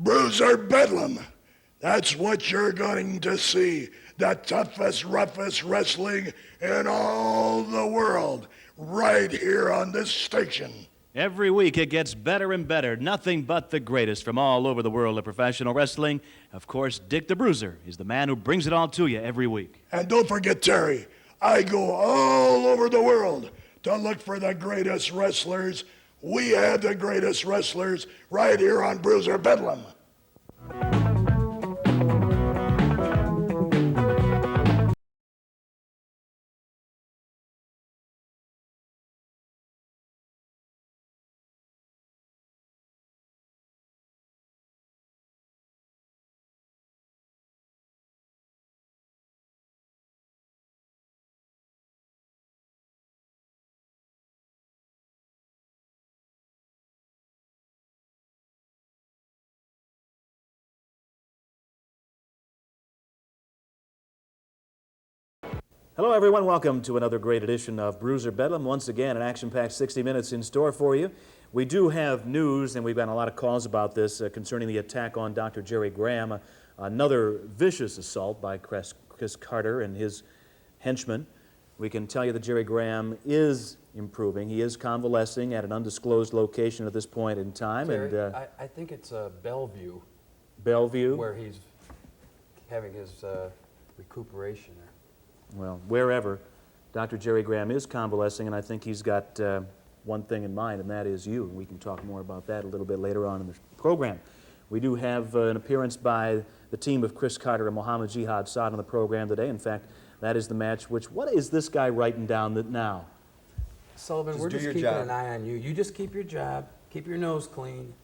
Bruiser Bedlam. That's what you're going to see. The toughest, roughest wrestling in all the world, right here on this station. Every week it gets better and better. Nothing but the greatest from all over the world of professional wrestling. Of course, Dick the Bruiser is the man who brings it all to you every week. And don't forget, Terry, I go all over the world to look for the greatest wrestlers. We have the greatest wrestlers right here on Bruiser Bedlam. Hello, everyone. Welcome to another great edition of Bruiser Bedlam. Once again, an action-packed 60 minutes in store for you. We do have news, and we've gotten a lot of calls about this concerning the attack on Dr. Jerry Graham, another vicious assault by Chris Carter and his henchmen. We can tell you that Jerry Graham is improving. He is convalescing at an undisclosed location at this point in time. Terry, and I think it's Bellevue. Bellevue? Where he's having his recuperation there. Well, wherever, Dr. Jerry Graham is convalescing, and I think he's got one thing in mind, and that is you. We can talk more about that a little bit later on in the program. We do have an appearance by the team of Chris Carter and Mohammed Jihad Saad on the program today. In fact, that is the match which, what is this guy writing down now? Sullivan, we're just keeping an eye on you. You just keep your job, keep your nose clean,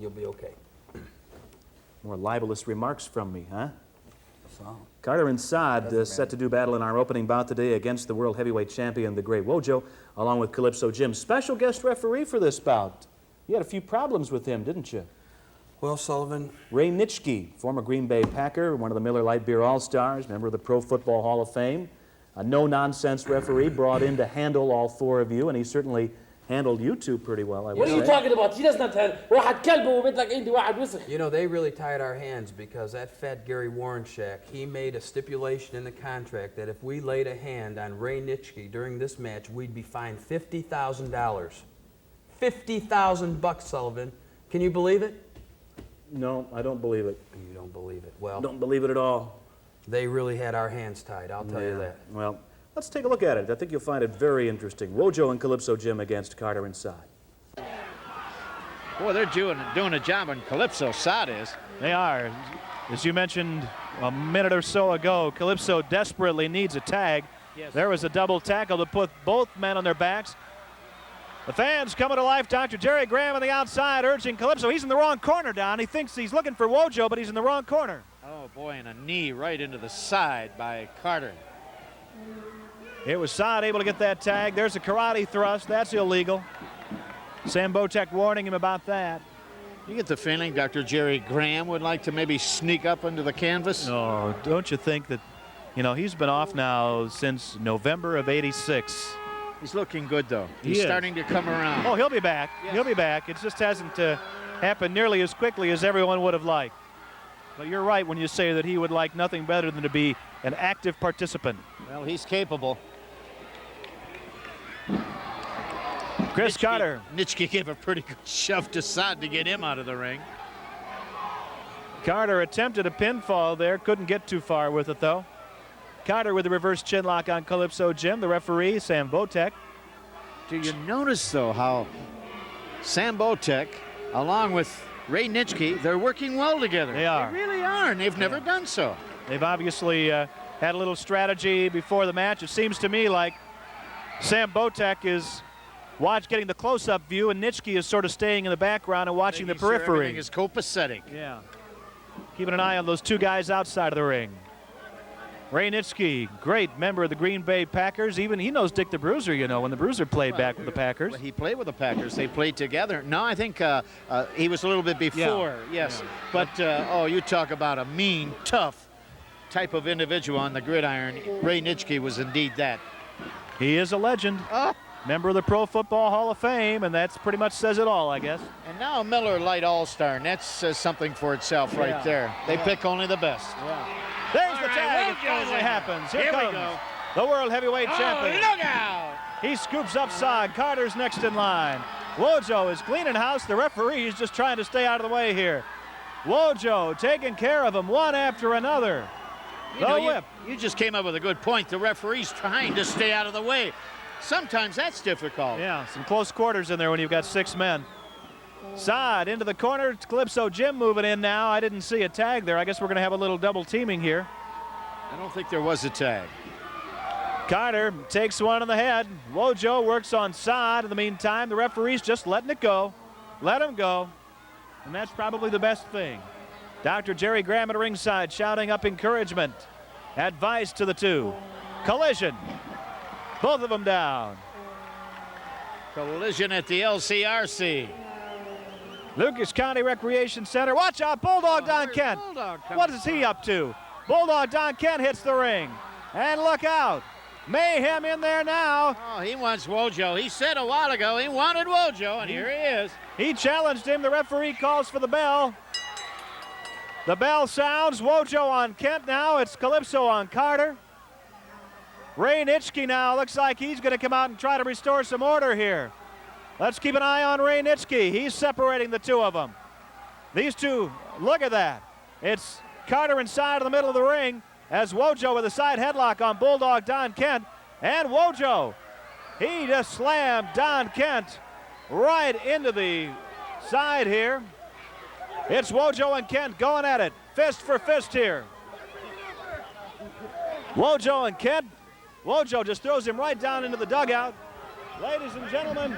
you'll be okay. More libelous remarks from me, huh? Carter and Saad set to do battle in our opening bout today against the world heavyweight champion, the Great Wojo, along with Calypso Jim. Special guest referee for this bout. You had a few problems with him, didn't you? Well, Sullivan. Ray Nitschke, former Green Bay Packer, one of the Miller Lite Beer All-Stars, member of the Pro Football Hall of Fame, a no-nonsense referee brought in to handle all four of you, and he certainly handled you two pretty well, I would say. What are you talking about? He does not have واحد كلب وبيطلق عندي واحد وسخ. You know, they really tied our hands because that fat Gary Warrenchak, he made a stipulation in the contract that if we laid a hand on Ray Nitschke during this match, we'd be fined $50,000. 50,000 bucks, Sullivan. Can you believe it? No, I don't believe it. You don't believe it. Well, Don't believe it at all. they really had our hands tied, I'll tell you that. Well, let's take a look at it. I think you'll find it very interesting. Wojo and Calypso Jim against Carter and Saad. Boy, they're doing a job on Calypso. Saad is. They are. As you mentioned a minute or so ago, Calypso desperately needs a tag. Yes. There was a double tackle to put both men on their backs. The fans coming to life. Dr. Jerry Graham on the outside urging Calypso. He's in the wrong corner, Don. He thinks he's looking for Wojo, but he's in the wrong corner. Oh, boy, and a knee right into the side by Carter. It was Saad able to get that tag. There's a karate thrust. That's illegal. Sam Botek warning him about that. You get the feeling Dr. Jerry Graham would like to maybe sneak up under the canvas? No, don't you think that, you know, he's been off now since November of '86. He's looking good, though. He's starting to come around. Oh, he'll be back. Yes. He'll be back. It just hasn't happened nearly as quickly as everyone would have liked. But you're right when you say that he would like nothing better than to be an active participant. Well, he's capable. Chris Carter. Nitschke gave a pretty good shove to Saad to get him out of the ring. Carter attempted a pinfall there. Couldn't get too far with it, though. Carter with the reverse chin lock on Calypso Jim. The referee, Sam Botek. Do you notice, though, how Sam Botek, along with Ray Nitschke, they're working well together? They are. They really are, and they've never done so. They've obviously had a little strategy before the match. It seems to me like Sam Botek is getting the close-up view, and Nitschke is sort of staying in the background and watching the periphery. Sure everything is copacetic. Yeah. Keeping an eye on those two guys outside of the ring. Ray Nitschke, great member of the Green Bay Packers. Even he knows Dick the Bruiser, you know, when the Bruiser played back with the Packers. Well, he played with the Packers. They played together. No, I think he was a little bit before, yes. Yeah. But, oh, you talk about a mean, tough type of individual on the gridiron. Ray Nitschke was indeed that. He is a legend. Oh, member of the Pro Football Hall of Fame, and that's pretty much says it all, I guess. And now a Miller Lite All-Star, and that says something for itself right there. They pick only the best. There's the tag. It finally happens. Here we comes go. the World Heavyweight Champion. Look out! He scoops up side. Carter's next in line. Wojo is cleaning house. The referee is just trying to stay out of the way here. Wojo taking care of him one after another. Whip. You just came up with a good point. The referee's trying to stay out of the way. Sometimes that's difficult. Yeah, some close quarters in there when you've got 6 men. Side into the corner. Calypso Jim moving in now. I didn't see a tag there. I guess we're going to have a little double teaming here. I don't think there was a tag. Carter takes one on the head. Wojo works on side. In the meantime, the referee's just letting it go. Let him go. And that's probably the best thing. Dr. Jerry Graham at ringside shouting up encouragement. Advice to the two. Collision. Both of them down. Collision at the LCRC. Lucas County Recreation Center. Watch out, Bulldog Don Kent. What is he up to? Bulldog Don Kent hits the ring. And look out. Mayhem in there now. Oh, he wants Wojo. He said a while ago he wanted Wojo, and here he is. He challenged him. The referee calls for the bell. The bell sounds. Wojo on Kent now. It's Calypso on Carter. Ray Nitschke now looks like he's going to come out and try to restore some order here. Let's keep an eye on Ray Nitschke. He's separating the two of them. These two, look at that. It's Carter inside of the middle of the ring as Wojo with a side headlock on Bulldog Don Kent. And Wojo, he just slammed Don Kent right into the side here. It's Wojo and Kent going at it. Fist for fist here. Wojo and Kent. Wojo just throws him right down into the dugout. Ladies and gentlemen,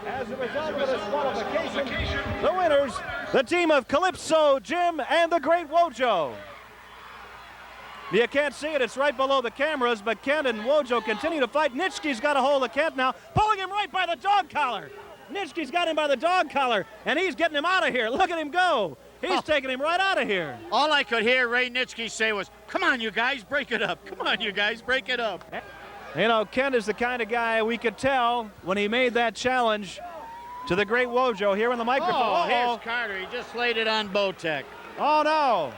as a result of this qualification, the winners, the team of Calypso Jim and the Great Wojo. You can't see it, it's right below the cameras, but Kent and Wojo continue to fight. Nitschke's got a hold of Kent now, pulling him right by the dog collar. Nitschke's got him by the dog collar, and he's getting him out of here. Look at him go. He's taking him right out of here. All I could hear Ray Nitschke say was, come on, you guys, break it up. Come on, you guys, break it up. You know, Kent is the kind of guy we could tell when he made that challenge to the Great Wojo here in the microphone. Oh, here's Carter. He just laid it on Botek. Oh, no.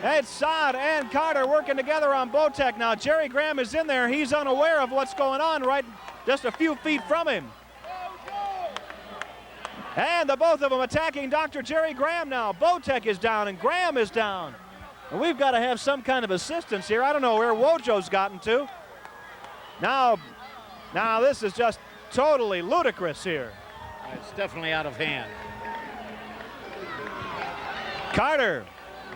It's Saad and Carter working together on Botek now. Jerry Graham is in there. He's unaware of what's going on right just a few feet from him. And the both of them attacking Dr. Jerry Graham now. Botek is down and Graham is down. And we've got to have some kind of assistance here. I don't know where Wojo's gotten to. Now this is just totally ludicrous here. It's definitely out of hand. Carter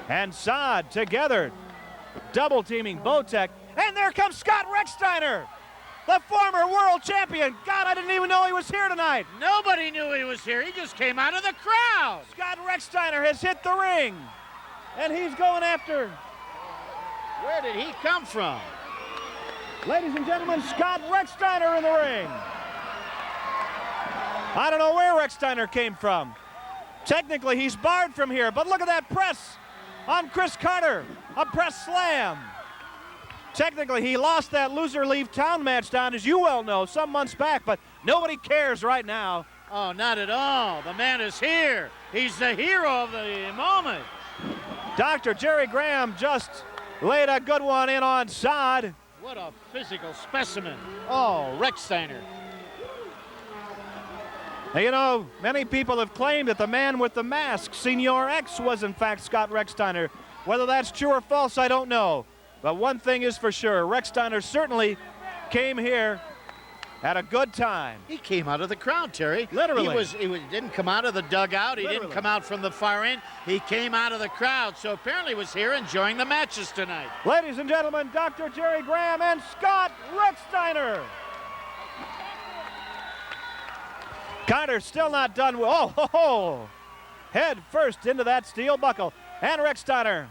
and Saad together, double teaming Botek. And there comes Scott Recksteiner, the former world champion. God, I didn't even know he was here tonight. Nobody knew he was here. He just came out of the crowd. Scott Recksteiner has hit the ring, and he's going after. Where did he come from? Ladies and gentlemen, Scott Recksteiner in the ring. I don't know where Recksteiner came from. Technically, he's barred from here, but look at that press on Chris Carter, a press slam. Technically, he lost that loser leave town match down, as you well know, some months back, but nobody cares right now. Oh, not at all. The man is here. He's the hero of the moment. Dr. Jerry Graham just laid a good one in on Saad. What a physical specimen. Oh, Recksteiner. Now, you know, many people have claimed that the man with the mask, Senior X, was in fact Scott Recksteiner. Whether that's true or false, I don't know. But one thing is for sure, Recksteiner certainly came here at a good time. He came out of the crowd, Terry. Literally. He didn't come out of the dugout. He Literally. didn't come out from the far end. He came out of the crowd, so apparently was here enjoying the matches tonight. Ladies and gentlemen, Dr. Jerry Graham and Scott Recksteiner. Carter still not done with, head first into that steel buckle. And Recksteiner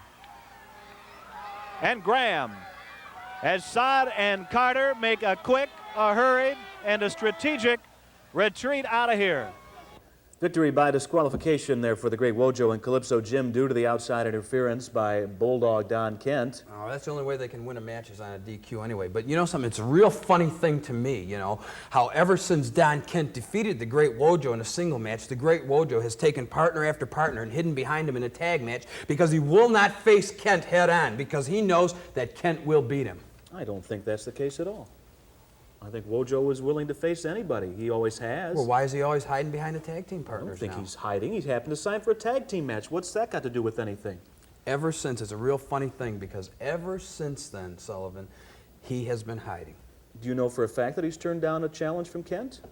and Graham as Saad and Carter make a quick, a hurried, and a strategic retreat out of here. Victory by disqualification there for the great Wojo and Calypso Jim due to the outside interference by Bulldog Don Kent. Oh, that's the only way they can win a match is on a DQ anyway. But you know something? It's a real funny thing to me, you know, how ever since Don Kent defeated the great Wojo in a single match, the great Wojo has taken partner after partner and hidden behind him in a tag match because he will not face Kent head on because he knows that Kent will beat him. I don't think that's the case at all. I think Wojo was willing to face anybody. He always has. Well, why is he always hiding behind the tag team I partners don't think now? he's hiding. He happened to sign for a tag team match. What's that got to do with anything? Ever since, it's a real funny thing because ever since then, Sullivan, he has been hiding. Do you know for a fact that he's turned down a challenge from Kent?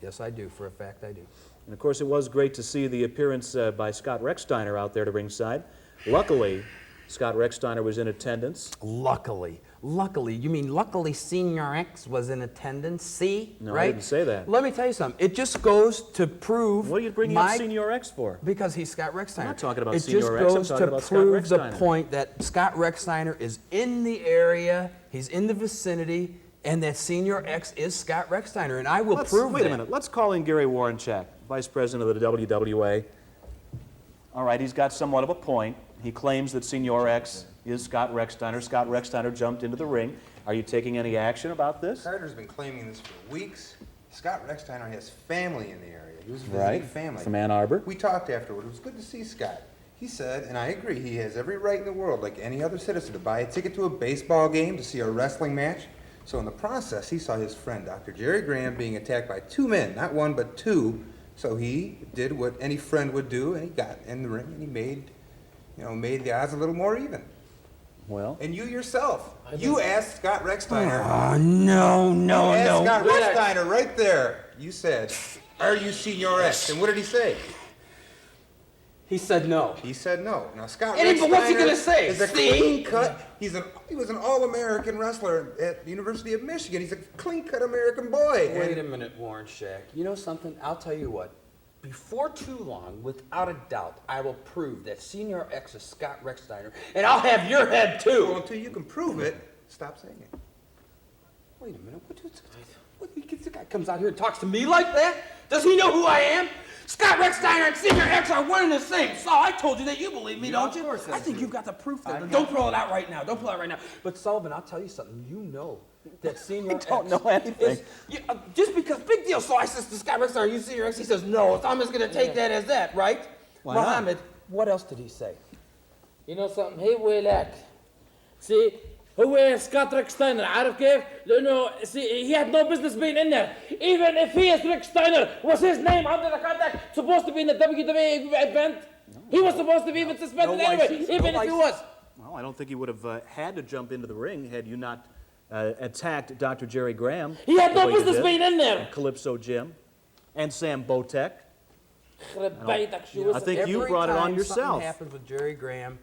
Yes, I do. For a fact, I do. And of course, it was great to see the appearance by Scott Rechsteiner out there to ringside. Luckily, Scott Rechsteiner was in attendance. Luckily. Luckily. You mean luckily Senior X was in attendance? See? No, right? I didn't say that. Let me tell you something. It just goes to prove What are you bringing up Senior X for? Because he's Scott Rechsteiner. I'm not talking about it Senior X, I'm just talking goes about to Scott prove the Rechsteiner. point that Scott Rechsteiner is in the area, he's in the vicinity, and that Senior X is Scott Rechsteiner, and I will prove Wait that. a minute. Let's call in Gary Warrenchak, Vice President of the WWA. All right, he's got somewhat of a point. He claims that Senior X is Scott Rechsteiner. Scott Rechsteiner jumped into the ring. Are you taking any action about this? Carter's been claiming this for weeks. Scott Rechsteiner has family in the area. He was visiting Right, family. from Ann Arbor. We talked afterward. It was good to see Scott. He said, and I agree, he has every right in the world, like any other citizen, to buy a ticket to a baseball game, to see a wrestling match. So in the process, he saw his friend, Dr. Jerry Graham, being attacked by two men, not one, but two. So he did what any friend would do, and he got in the ring, and he made the odds a little more even. Well, And you yourself, you asked Scott Rechsteiner. Oh, no. You asked Scott Rechsteiner right there. You said, "Are you Senior X?" And what did he say? He said no. He said no. Now Scott But what's he Rechsteiner gonna say? is a See? clean cut. He was an All-American wrestler at the University of Michigan. He's a clean-cut American boy. Wait a minute, Warrenchak. You know something? I'll tell you what. Before too long, without a doubt, I will prove that Senior X is Scott Rechsteiner, and I'll have your head too. Well, until you can prove it, stop saying it. Wait a minute. What the guy comes out here and talks to me like that? Does he know who I am? Scott Rechsteiner and Senior X are one and the same. So I told you that. You believe me, don't you? I think you've got the proof there. Don't throw it out right now. Don't pull it out right now. But Sullivan, I'll tell you something. You know that Senior X don't know anything. just because, big deal. So I says to Scott Rechsteiner, you Senior X? He says, no. So I'm just going to take that as that, right? Why not? Mohammed, what else did he say? You know something هي ويلك see هو سكوت ريكستاينر عارف كيف؟ لأنه see he had no business being in there. Even if he is Ricksteiner, was his name under the contract supposed to be in the WWA event? He was supposed to be even suspended anyway, even if he was. well, I don't think he would have had to jump into the ring had you not attacked Dr. Jerry Graham. He had the no way you business did, being in there. and Calypso Jim, and Sam Botek. خرب بيتك شو I think you Every brought it on time yourself. Something happens with Jerry Graham.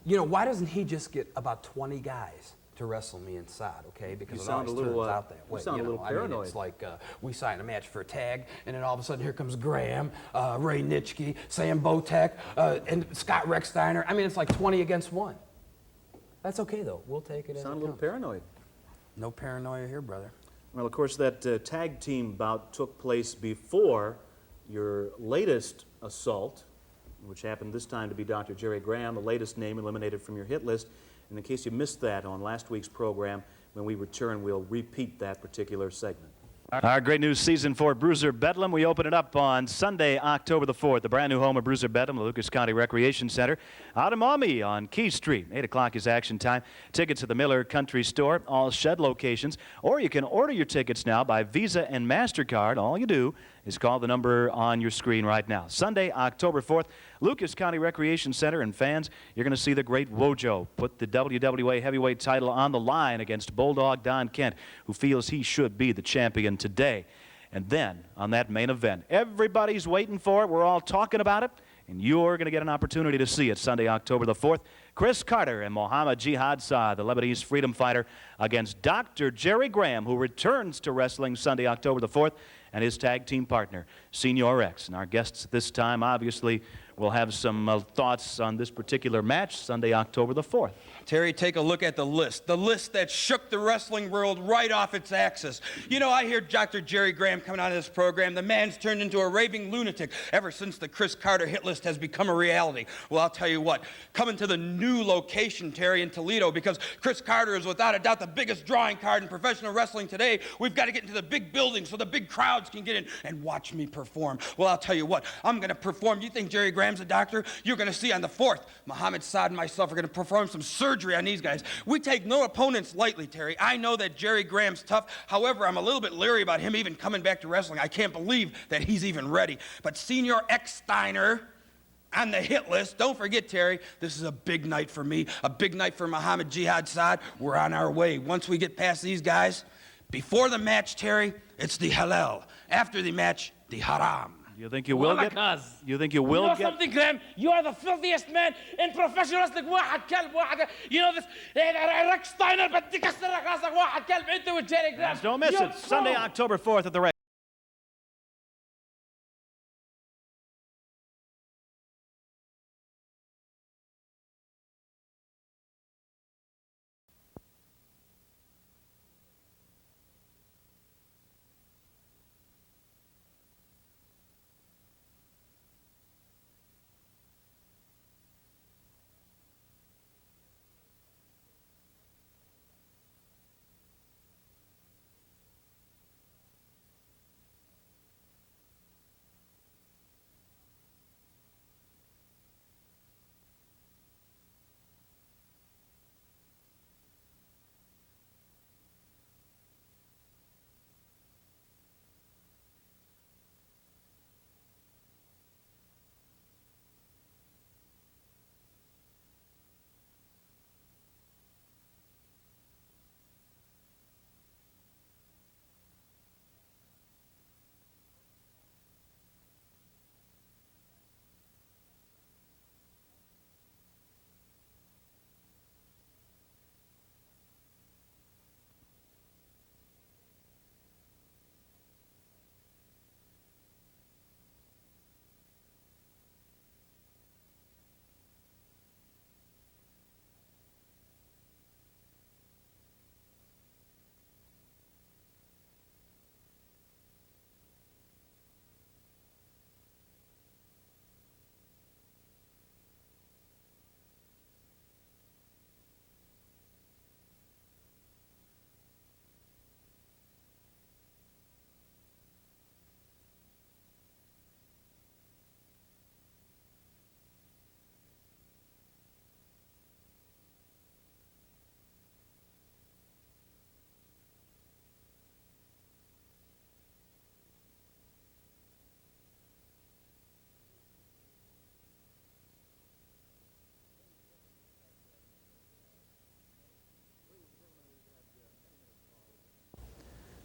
You know, why doesn't he just get about 20 guys to wrestle me inside, okay? Because You it sound always a little, turns out that you way. sound a little I mean, paranoid. it's like we sign a match for a tag, and then all of a sudden here comes Graham, Ray Nitschke, Sam Botek, and Scott Rechsteiner. I mean, it's like 20 against 1. That's okay, though. We'll take it as Sound a it little comes. paranoid. No paranoia here, brother. Well, of course, that tag team bout took place before your latest assault, which happened this time to be Dr. Jerry Graham, the latest name eliminated from your hit list. And in case you missed that on last week's program, when we return, we'll repeat that particular segment. Our great news season for Bruiser Bedlam. We open it up on Sunday, October the 4th. The brand new home of Bruiser Bedlam, the Lucas County Recreation Center, out of Maumee on Key Street. 8 o'clock is action time. Tickets at the Miller Country Store, all Shed locations. Or you can order your tickets now by Visa and MasterCard. All you do is call the number on your screen right now. Sunday, October 4th, Lucas County Recreation Center. And fans, you're going to see the great Wojo put the WWA heavyweight title on the line against Bulldog Don Kent, who feels he should be the champion today. And then, on that main event, everybody's waiting for it. We're all talking about it. And you're going to get an opportunity to see it Sunday, October the 4th. Chris Carter and Mohammed Jihad Saad, the Lebanese freedom fighter, against Dr. Jerry Graham, who returns to wrestling Sunday, October the 4th, and his tag team partner, Senior X. And our guests at this time, obviously, we'll have some thoughts on this particular match Sunday, October the 4th. Terry, take a look at the list that shook the wrestling world right off its axis. You know, I hear Dr. Jerry Graham coming out of this program. The man's turned into a raving lunatic ever since the Chris Carter hit list has become a reality. Well, I'll tell you what, coming to the new location, Terry, in Toledo, because Chris Carter is without a doubt the biggest drawing card in professional wrestling today. We've got to get into the big buildings so the big crowds can get in and watch me perform. Well, I'll tell you what, I'm going to perform. You think Jerry Graham's a doctor? You're going to see on the 4th, Muhammad Saad and myself are going to perform some surgery on these guys. We take no opponents lightly, Terry. I know that Jerry Graham's tough. However, I'm a little bit leery about him even coming back to wrestling. I can't believe that he's even ready. But Senior Ecksteiner on the hit list, don't forget, Terry, this is a big night for me, a big night for Muhammad Jihad Saad. We're on our way. Once we get past these guys, before the match, Terry, it's the halal. After the match, the haram. You think you will get? You think you will You know get? something, Graham? You are the filthiest man in professional wrestling. واحد كلب واحد. You know this. Rex Steiner بدي كسرك راسك واحد كلب أنت وجيري Graham. Don't miss You're it. Sunday, pro. October 4th at the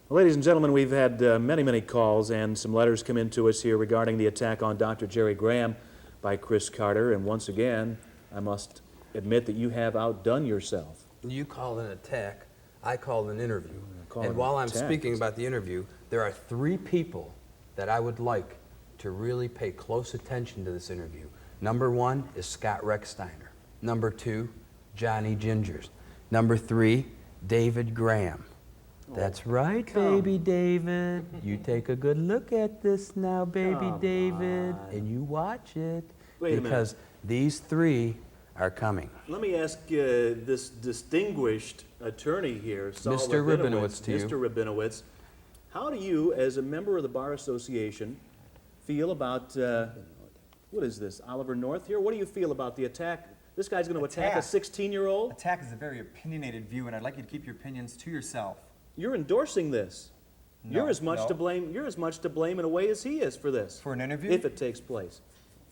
Well, ladies and gentlemen, we've had many calls and some letters come into us here regarding the attack on Dr. Jerry Graham by Chris Carter. And once again, I must admit that you have outdone yourself. You call it an attack, I call it an interview. Call it And an while I'm attack. speaking about the interview, there are 3 people that I would like to really pay close attention to this interview. Number 1 is Scott Recksteiner. Number 2, Johnny Gingers. Number 3, David Graham. That's right, baby David. You take a good look at this now, baby David, and you watch it. Wait a minute. Because these 3 are coming. Let me ask this distinguished attorney here, Saul Mr. Rabinowitz, to you. Mr. Rabinowitz, how do you, as a member of the Bar Association, feel about, what is this, Oliver North here? What do you feel about the attack? This guy's going to attack a 16-year-old? Attack is a very opinionated view, and I'd like you to keep your opinions to yourself. You're endorsing this. No, You're as much no. to blame. You're as much to blame in a way as he is for this. For an interview? If it takes place.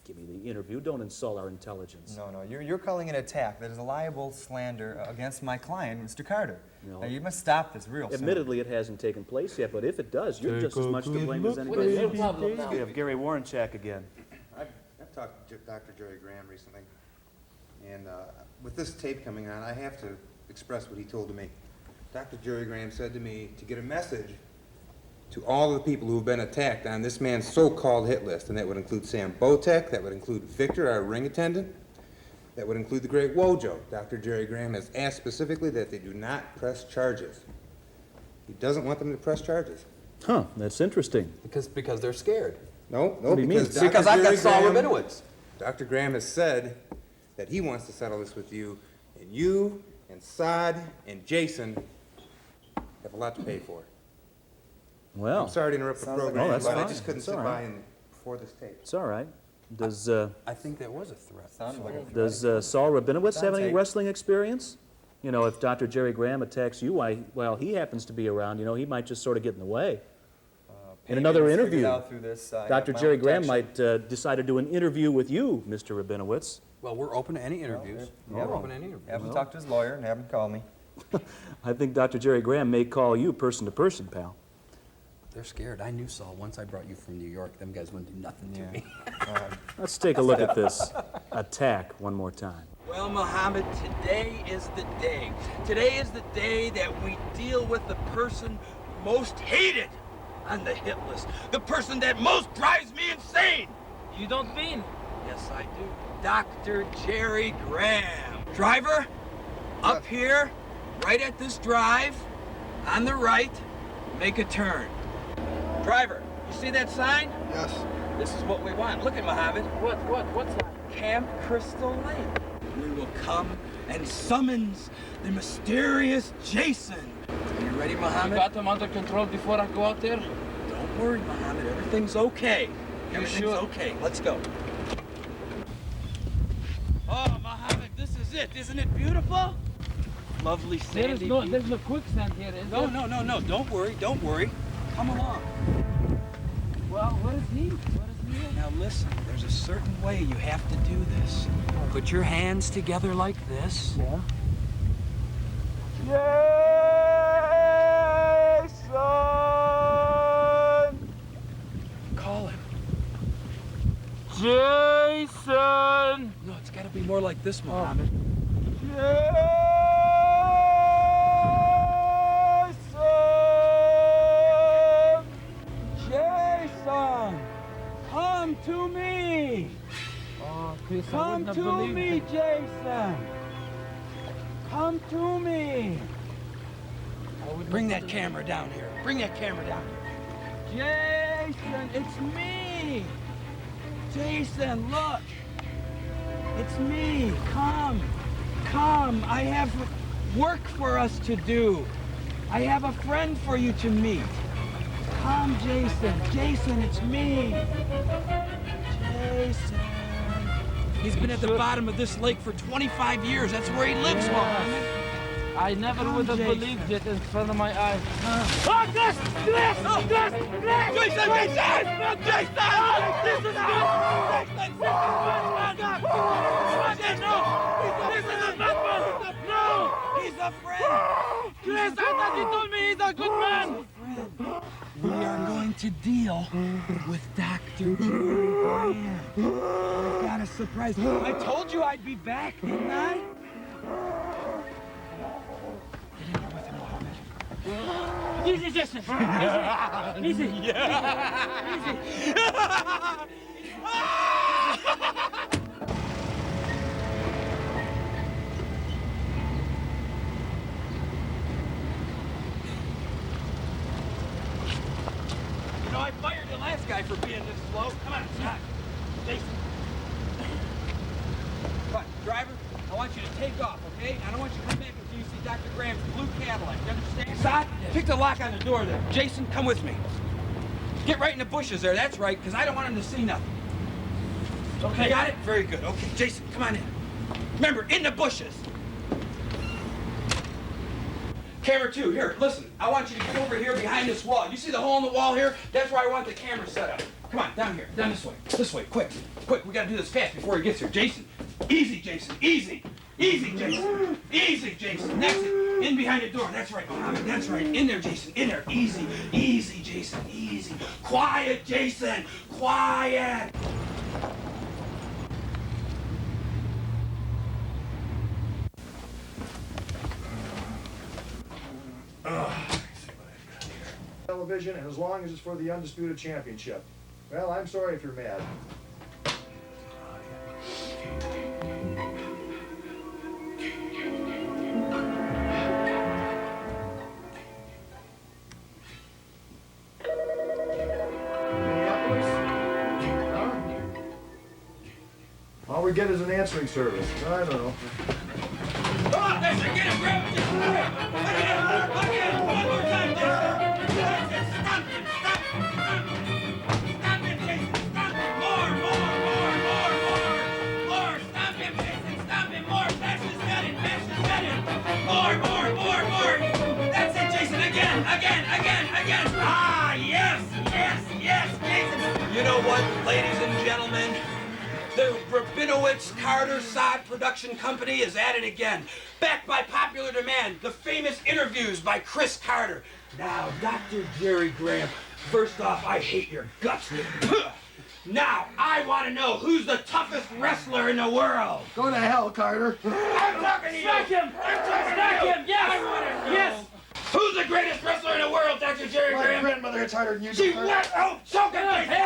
Give me the interview. Don't insult our intelligence. No, you're calling it an attack. That is a liable slander against my client, Mr. Carter. No. Now, you must stop this real soon. Admittedly, it hasn't taken place yet, but if it does, you're just as much to blame as What anybody is your else. problem now? We have Gary Warrenchak again. I've talked to Dr. Jerry Graham recently, and with this tape coming on, I have to express what he told to me. Dr. Jerry Graham said to me to get a message to all of the people who have been attacked on this man's so-called hit list, and that would include Sam Botek, that would include Victor, our ring attendant, that would include the great Wojo. Dr. Jerry Graham has asked specifically that they do not press charges. He doesn't want them to press charges. Huh, that's interesting. Because they're scared. No, What do you mean? because Dr. Because I've got Jerry Saul Graham- Rabinowitz. Dr. Graham has said that he wants to settle this with you, and you and Saad and Jason have a lot to pay for. Well, I'm sorry to interrupt the program, Oh, that's but I fine. just couldn't It's sit all by right. and before this tape. it's all right. Does I think that was a threat. Sounded like a threat. does Saul Rabinowitz have any Dante. wrestling experience? You know, if Dr. Jerry Graham attacks you, well, he happens to be around. You know, he might just sort of get in the way. In another Payments figured interview, out through this, I have Dr. my Jerry own Graham protection. might decide to do an interview with you, Mr. Rabinowitz. Well, we're open to any interviews. Yeah, We're open to any interviews. Have him talk to his lawyer and have him call me. I think Dr. Jerry Graham may call you person to person, pal. They're scared. I knew Saul. Once I brought you from New York, them guys wouldn't do nothing to me. Let's take a look at this attack one more time. Well, Muhammad, today is the day. Today is the day that we deal with the person most hated on the hit list. The person that most drives me insane. You don't mean? Yes, I do. Dr. Jerry Graham. Driver, up here, right at this drive, on the right, make a turn. Driver, you see that sign? Yes. This is what we want. Look at Muhammad. What's that? Camp Crystal Lake. We will come and summons the mysterious Jason. Are you ready, You Muhammad? got them under control before I go out there? Don't worry, Muhammad. Everything's okay. Everything's sure? okay. Let's go. Oh, Muhammad, this is it. Isn't it beautiful? Lovely sandy beach. There's no quicksand here, is No, there? no. Don't worry. Don't worry. Come along. Well, what is he? Now listen, there's a certain way you have to do this. Put your hands together like this. Yeah. Call him. Jason! No, it's got to be more like this, Muhammad. Jason! Come to me! Oh, Chris, I Come wouldn't have to believed me, it. Jason! Come to me! I wouldn't Bring have that believed camera down here. Bring that camera down here. Jason, it's me! Jason, look! It's me. Come. Come. I have work for us to do. I have a friend for you to meet. Come, Jason. Jason, it's me. Jason. He's been at the bottom of this lake for 25 years. That's where he lives, Muhammad. I never Come, would have Jason. believed it in front of my eyes. Oh, Chris! Chris! Chris! Jason! Jason! Jason! This is good! Jason! Jason! No! This is not fun! No! He's a friend! Chris, I thought you told me he's a good man! We are going to deal with Dr. Jerry Graham. I've got a surprise. I told you I'd be back, didn't I? Get in here with him, Muhammad. Easy, Jason! Easy! Easy! You know, I fired the last guy for being this slow. Come on, Scott. Jason. Come on, driver, I want you to take off, okay? I don't want you to come back until you see Dr. Graham's blue Cadillac. You understand? Scott, pick the lock on the door there. Jason, come with me. Get right in the bushes there. That's right, because I don't want him to see nothing. Okay. You got it? Very good. Okay, Jason, come on in. Remember, in the bushes. Camera 2, here, listen. I want you to get over here behind this wall. You see the hole in the wall here? That's where I want the camera set up. Come on, down here, down this way, quick. Quick, we gotta do this fast before he gets here. Jason, easy, Jason, easy. Easy, Jason. Easy, Jason. That's it. In behind the door. That's right, Mohammed. That's right. In there, Jason. In there. Easy. Easy, Jason. Easy. Quiet, Jason. Quiet. television, and as long as it's for the Undisputed Championship. Well, I'm sorry if you're mad. All we get is an answering service. I don't know. Oh, that's it. Get him, grab him. Again. One more time, Jason. That's it. Stomp him. Stomp him, Jason. Stomp him. More. Stomp him, Jason. Stomp him more. Bash his head in. More. That's it, Jason. Again. Ah, yes, Jason. You know what, ladies and gentlemen? The Rabinowitz-Carter-Sod production company is at it again. Backed by popular demand, the famous interviews by Chris Carter. Now, Dr. Jerry Graham, first off, I hate your guts. Now, I want to know who's the toughest wrestler in the world. Go to hell, Carter. I'm talking to you. Smack him! Smack him! Yes! I want to know. Yes! Who's the greatest wrestler in the world, Dr. Jerry My Graham? grandmother hits harder than you She do. what? Oh, choke him, Jason.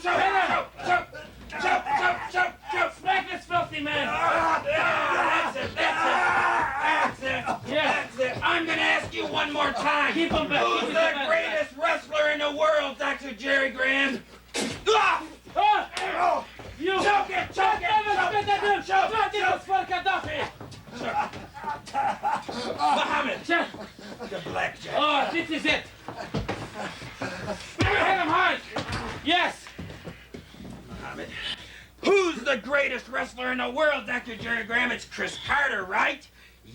Choke. Smack this filthy man! That's it. I'm gonna ask you one more time. Keep him back. Who's the greatest wrestler in the world, Dr. Jerry Graham? You! Choke it! Muhammad, the blackjack. Oh, this is it! Hit him hard! Yes! Muhammad. Who's the greatest wrestler in the world, Dr. Jerry Graham? It's Chris Carter, right?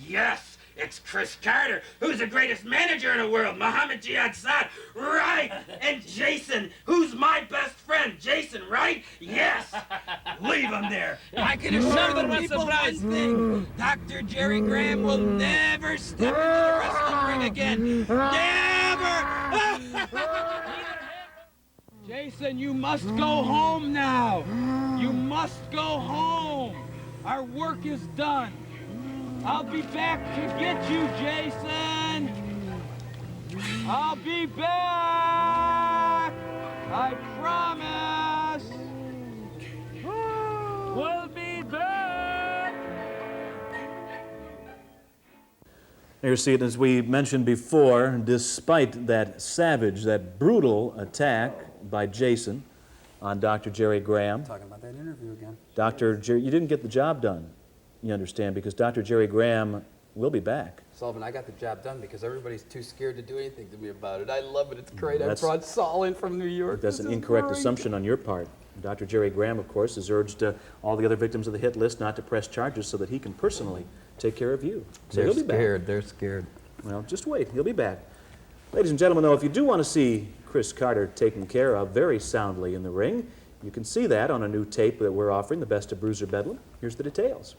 Yes, it's Chris Carter. Who's the greatest manager in the world? Muhammad Jihad Saad, right? And Jason, who's my best friend? Jason, right? Yes. Leave him there. I can assure the people one thing. Dr. Jerry Graham will never step into the wrestling ring again. Never! Jason, you must go home now. You must go home. Our work is done. I'll be back to get you, Jason. I'll be back. I promise. We'll be back. There you see it, as we mentioned before, despite that savage, that brutal attack by Jason on Dr. Jerry Graham. Talking about that interview again. Dr. Jerry, you didn't get the job done, you understand, because Dr. Jerry Graham will be back. Sullivan, I got the job done because everybody's too scared to do anything to me about it. I love it. It's great. I That's- brought Saul in from New York. That's This an is incorrect great. assumption on your part. Dr. Jerry Graham, of course, has urged all the other victims of the hit list not to press charges so that he can personally take care of you. So They're he'll be scared. back. They're scared. Well, just wait. He'll be back. Ladies and gentlemen, though, if you do want to see Chris Carter taken care of very soundly in the ring, you can see that on a new tape that we're offering, the Best of Bruiser Bedlam. Here's the details.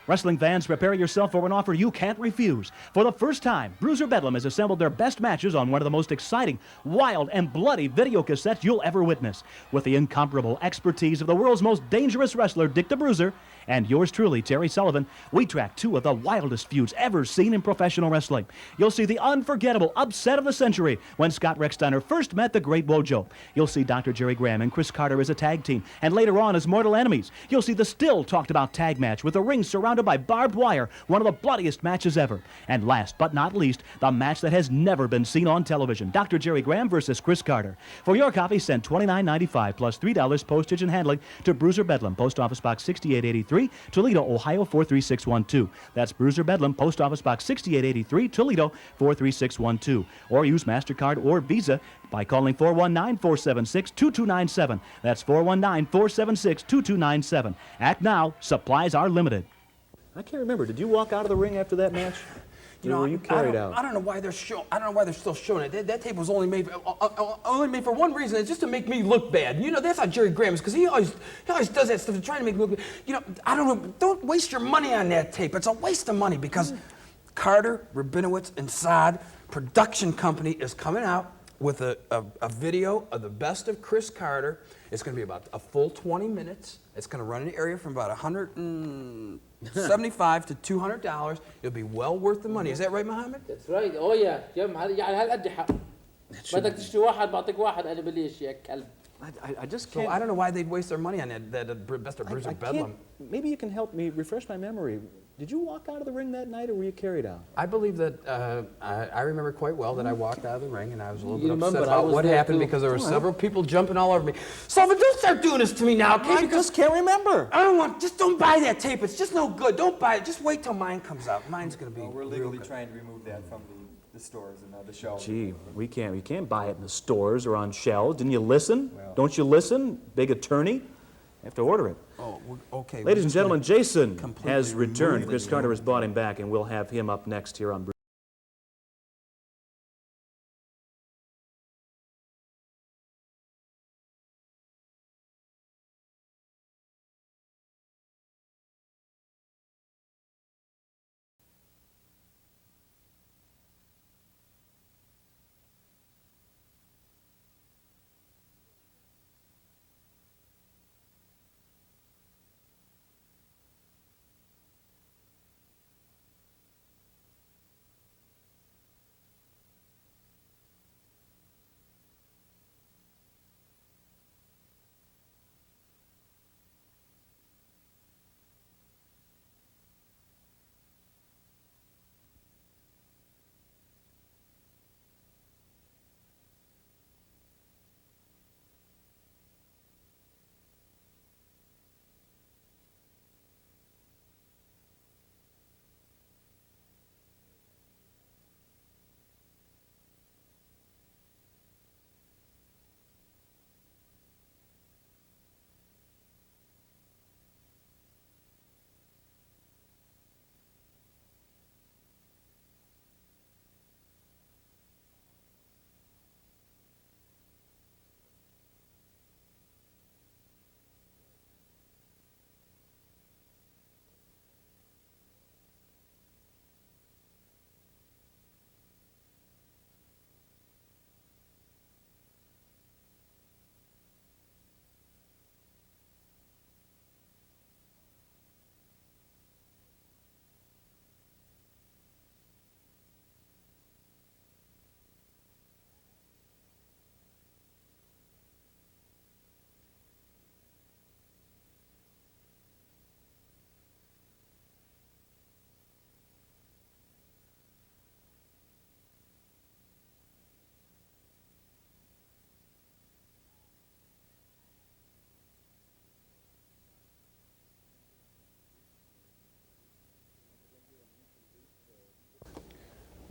Wrestling fans, prepare yourself for an offer you can't refuse. For the first time, Bruiser Bedlam has assembled their best matches on one of the most exciting, wild, and bloody video cassettes you'll ever witness. With the incomparable expertise of the world's most dangerous wrestler, Dick the Bruiser, and yours truly, Terry Sullivan, we track two of the wildest feuds ever seen in professional wrestling. You'll see the unforgettable upset of the century when Scott Recksteiner first met the Great Wojo. You'll see Dr. Jerry Graham and Chris Carter as a tag team, and later on as mortal enemies. You'll see the still talked about tag match with the ring surrounded by barbed wire, one of the bloodiest matches ever. And last but not least, the match that has never been seen on television, Dr. Jerry Graham versus Chris Carter. For your copy, send $29.95 plus $3 postage and handling to Bruiser Bedlam, Post Office Box 6883, Toledo, Ohio 43612. That's Bruiser Bedlam, Post Office Box 6883, Toledo 43612. Or use MasterCard or Visa by calling 419-476-2297. That's 419-476-2297. Act now. Supplies are limited. I can't remember. Did you walk out of the ring after that match? Or were you carried out? I don't know why they're still showing it. That tape was only made for one reason. It's just to make me look bad. You know, that's how Jerry Graham is, because he always does that stuff to try to make me look bad. You know, I don't know. Don't waste your money on that tape. It's a waste of money because Carter, Rabinowitz, and Saad production company is coming out with a video of the best of Chris Carter. It's going to be about a full 20 minutes. It's going to run in an area from about $175 to $200. It'll be well worth the money. Is that right, Muhammad? That's right. Oh yeah. يا على هالقد حق. بدك تشتري واحد بعطيك واحد أنا بليش يا كلب. I just So can't. I don't know why they'd waste their money on that Mr. Bruiser I Bedlam. can't, maybe you can help me refresh my memory. Did you walk out of the ring that night, or were you carried out? I believe that I remember quite well that I walked out of the ring and I was a little You bit remember, upset I about was what there happened too. because there were several people jumping all over me. Sullivan, don't start doing this to me now, okay? I just can't remember. I don't want. Just don't buy that tape. It's just no good. Don't buy it. Just wait till mine comes out. Mine's gonna be. Well, we're real legally good. trying to remove that from the stores and the show. Gee, we can't buy it in the stores or on shelves. Didn't you listen? Don't you listen? Big attorney? You have to order it. Oh, okay. Ladies and gentlemen, Jason completely has returned. remove Chris it. Carter has brought him back, and we'll have him up next here on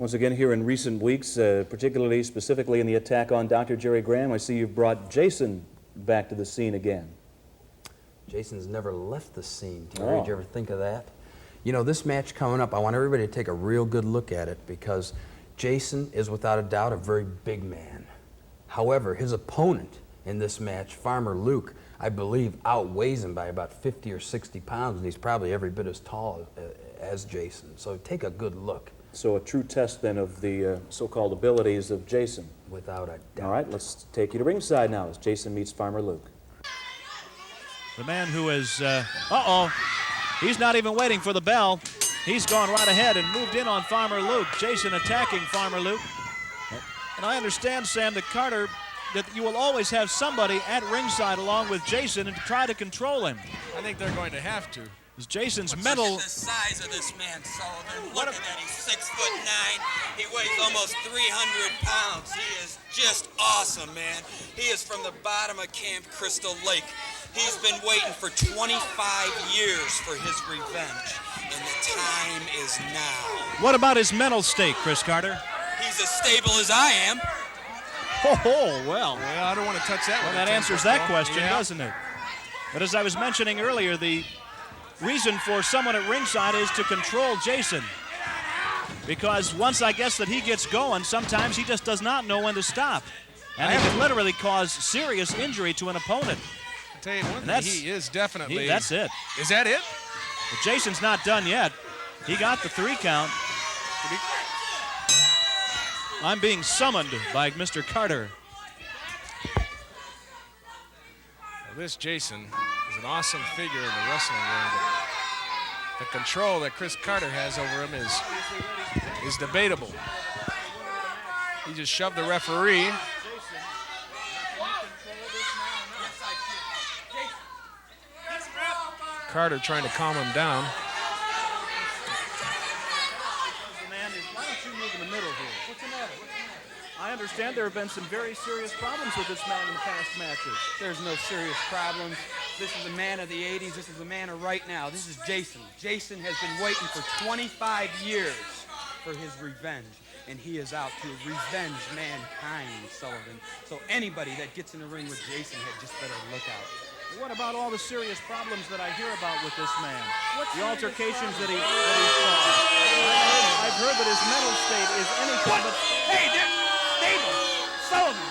Once again, here in recent weeks, particularly specifically in the attack on Dr. Jerry Graham, I see you've brought Jason back to the scene again. Jason's never left the scene. Terry, did you ever think of that? You know, this match coming up, I want everybody to take a real good look at it because Jason is without a doubt a very big man. However, his opponent in this match, Farmer Luke, I believe outweighs him by about 50 or 60 pounds, and he's probably every bit as tall as Jason. So take a good look. So a true test then of the so-called abilities of Jason. Without a doubt. All right, let's take you to ringside now as Jason meets Farmer Luke. The man who is, he's not even waiting for the bell. He's gone right ahead and moved in on Farmer Luke. Jason attacking Farmer Luke. And I understand, Sam, that Carter, that you will always have somebody at ringside along with Jason and to try to control him. I think they're going to have to. Jason's mental. The size of this man, Sullivan. Look at that. He's 6'9". He weighs almost 300 pounds. He is just awesome, man. He is from the bottom of Camp Crystal Lake. He's been waiting for 25 years for his revenge, and the time is now. What about his mental state, Chris Carter? He's as stable as I am. Oh, well. Well, I don't want to touch that one. Well, that answers that question, doesn't it? But as I was mentioning earlier, the reason for someone at ringside is to control Jason. Because once I guess that he gets going, sometimes he just does not know when to stop. And he can literally cause serious injury to an opponent. I'll tell you one thing, he is definitely... That's it. Is that it? But Jason's not done yet. He got the 3 count. I'm being summoned by Mr. Carter. Well, this Jason is an awesome figure in the wrestling ring. The control that Chris Carter has over him is debatable. He just shoved the referee. Carter trying to calm him down. Why don't you move in the middle here? What's the matter? I understand there have been some very serious problems with this man in the past matches. There's no serious problems. This is a man of the 80s. This is a man of right now. This is Jason. Jason has been waiting for 25 years for his revenge, and he is out to revenge mankind, Sullivan. So anybody that gets in the ring with Jason had just better look out. What about all the serious problems that I hear about with this man? The altercations that he caused. I've heard that his mental state is anything but... Hey, they're stable! Sullivan!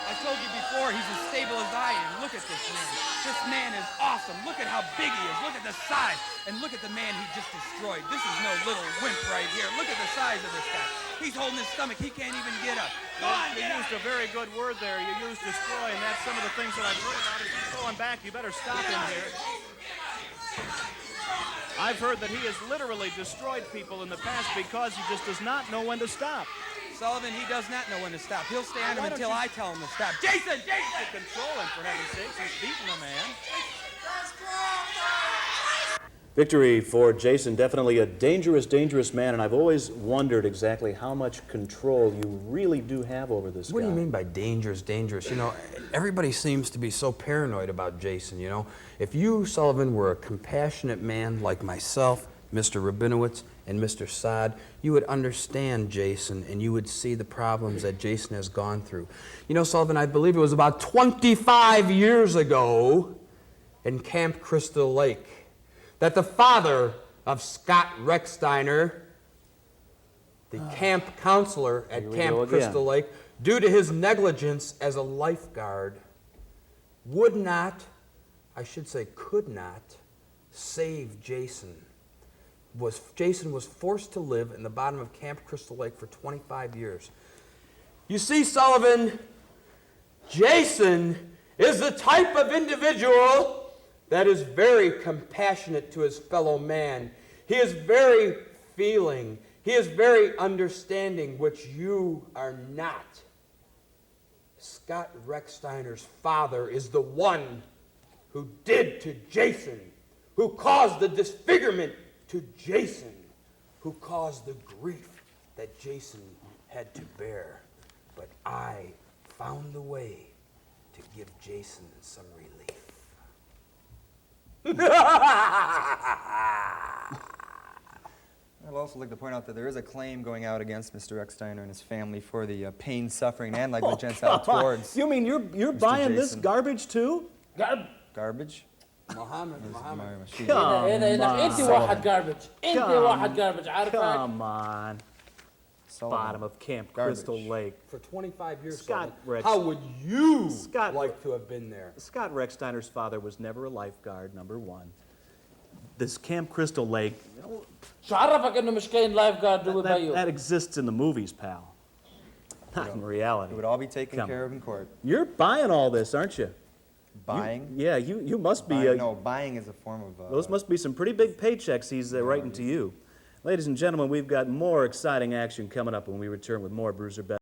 I told you before, he's as stable as I am. Look at this man. This man is awesome. Look at how big he is. Look at the size. And look at the man he just destroyed. This is no little wimp right here. Look at the size of this guy. He's holding his stomach. He can't even get up. You used a very good word there. You used destroy, and that's some of the things that I've heard about. If you're going back, you better stop him here. I've heard that he has literally destroyed people in the past because he just does not know when to stop. Sullivan, he does not know when to stop. He'll stay on him until I tell him to stop. Jason! Jason! Control him, for heaven's sakes. He's beating the man. Victory for Jason. Definitely a dangerous, dangerous man, and I've always wondered exactly how much control you really do have over this guy. What do you mean by dangerous, dangerous? You know, everybody seems to be so paranoid about Jason, you know. If you, Sullivan, were a compassionate man like myself, Mr. Rabinowitz, and Mr. Saad, you would understand Jason, and you would see the problems that Jason has gone through. You know, Sullivan, I believe it was about 25 years ago in Camp Crystal Lake that the father of Scott Recksteiner, the camp counselor at Camp Crystal Lake, due to his negligence as a lifeguard, would not, I should say could not, save Jason. Jason was forced to live in the bottom of Camp Crystal Lake for 25 years. You see, Sullivan, Jason is the type of individual that is very compassionate to his fellow man. He is very feeling. He is very understanding, which you are not. Scott Recksteiner's father is the one who did to Jason, who caused the disfigurement to Jason, who caused the grief that Jason had to bear. But I found the way to give Jason some relief. I'd also like to point out that there is a claim going out against Mr. Ecksteiner and his family for the pain, suffering, and negligence out towards. You mean you're buying this garbage too? Garbage? Muhammad. انت واحد garbage. انت واحد garbage. Come on. Bottom of Camp Crystal Lake. For 25 years, Scott how would you like to have been there? Scott Recksteiner's father was never a lifeguard, number one. This Camp Crystal Lake, شو عرفك انه مش كاين lifeguard جوا بيو؟ that exists in the movies, pal. Not in reality. It would all be taken care of in court. You're buying all this, aren't you? Buying? You must be. No, buying is a form of... those must be some pretty big paychecks he's writing to you. Ladies and gentlemen, we've got more exciting action coming up when we return with more Bruiser Bedlam.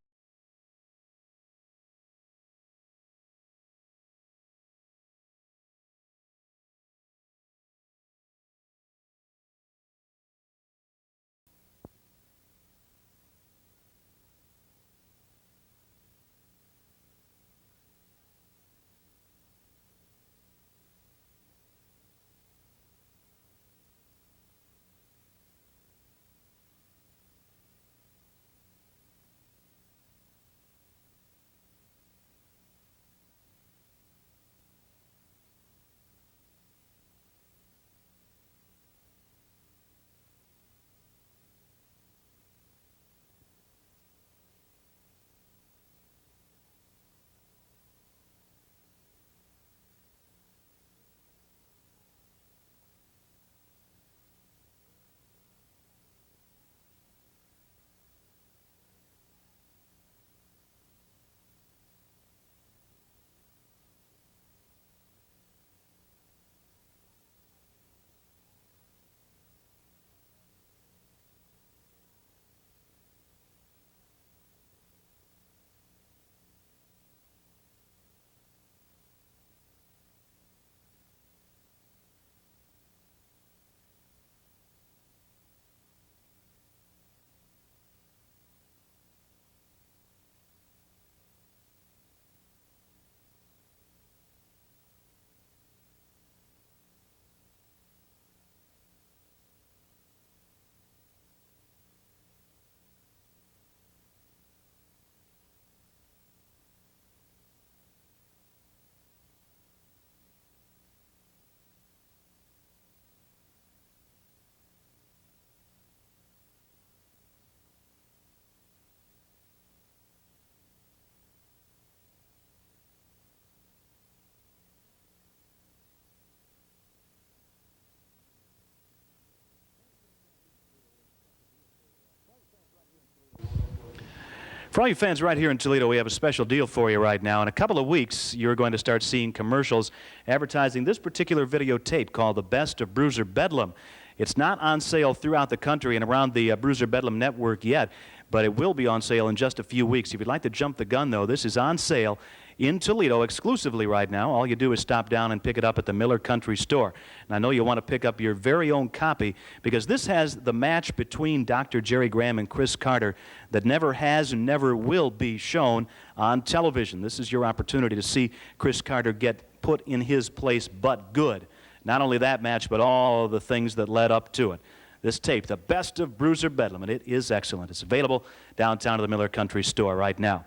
For all you fans right here in Toledo, we have a special deal for you right now. In a couple of weeks, you're going to start seeing commercials advertising this particular videotape called The Best of Bruiser Bedlam. It's not on sale throughout the country and around the Bruiser Bedlam network yet, but it will be on sale in just a few weeks. If you'd like to jump the gun, though, this is on sale in Toledo exclusively right now. All you do is stop down and pick it up at the Miller Country Store. And I know you'll want to pick up your very own copy because this has the match between Dr. Jerry Graham and Chris Carter that never has and never will be shown on television. This is your opportunity to see Chris Carter get put in his place but good. Not only that match, but all the things that led up to it. This tape, The Best of Bruiser Bedlam, and it is excellent. It's available downtown at the Miller Country Store right now.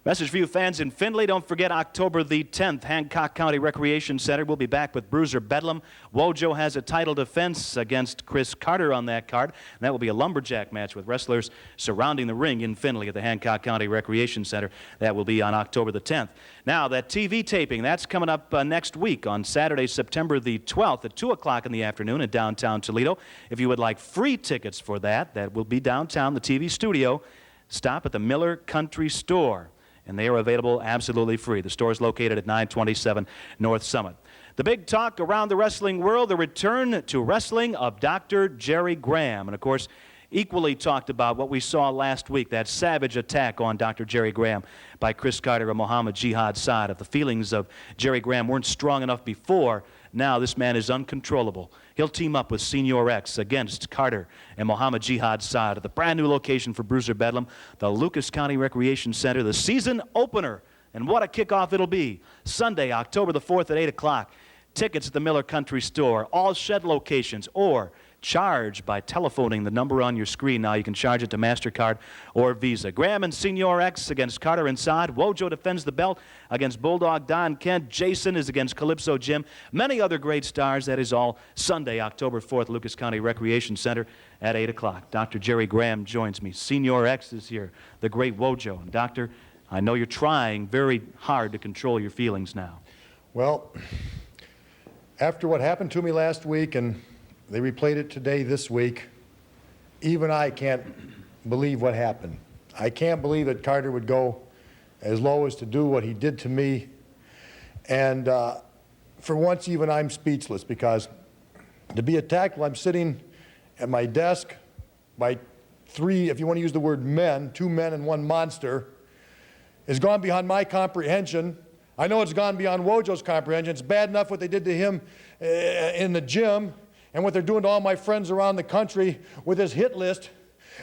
Message for you fans in Findlay, don't forget October the 10th, Hancock County Recreation Center. We'll be back with Bruiser Bedlam. Wojo has a title defense against Chris Carter on that card. And that will be a lumberjack match with wrestlers surrounding the ring in Findlay at the Hancock County Recreation Center. That will be on October the 10th. Now, that TV taping, that's coming up next week on Saturday, September the 12th at 2 o'clock in the afternoon in downtown Toledo. If you would like free tickets for that, that will be downtown, the TV studio. Stop at the Miller Country Store. And they are available absolutely free. The store is located at 927 North Summit. The big talk around the wrestling world, the return to wrestling of Dr. Jerry Graham. And, of course, equally talked about what we saw last week, that savage attack on Dr. Jerry Graham by Chris Carter and Muhammad Jihad Saad. If the feelings of Jerry Graham weren't strong enough before, now this man is uncontrollable. He'll team up with Senior X against Carter and Muhammad Jihad Saad at the brand new location for Bruiser Bedlam, the Lucas County Recreation Center, the season opener. And what a kickoff it'll be. Sunday, October the 4th at 8 o'clock. Tickets at the Miller Country Store, all shed locations, or charge by telephoning the number on your screen. Now you can charge it to MasterCard or Visa. Graham and Senior X against Carter and Saad. Wojo defends the belt against Bulldog Don Kent. Jason is against Calypso Jim. Many other great stars. That is all Sunday, October 4th, Lucas County Recreation Center at 8 o'clock. Dr. Jerry Graham joins me. Senior X is here, the great Wojo. And Doctor, I know you're trying very hard to control your feelings now. Well, after what happened to me last week and they replayed it today, this week, even I can't believe what happened. I can't believe that Carter would go as low as to do what he did to me. And for once, even I'm speechless, because to be attacked while I'm sitting at my desk by three, if you want to use the word men, two men and one monster, has gone beyond my comprehension. I know it's gone beyond Wojo's comprehension. It's bad enough what they did to him in the gym, and what they're doing to all my friends around the country with his hit list.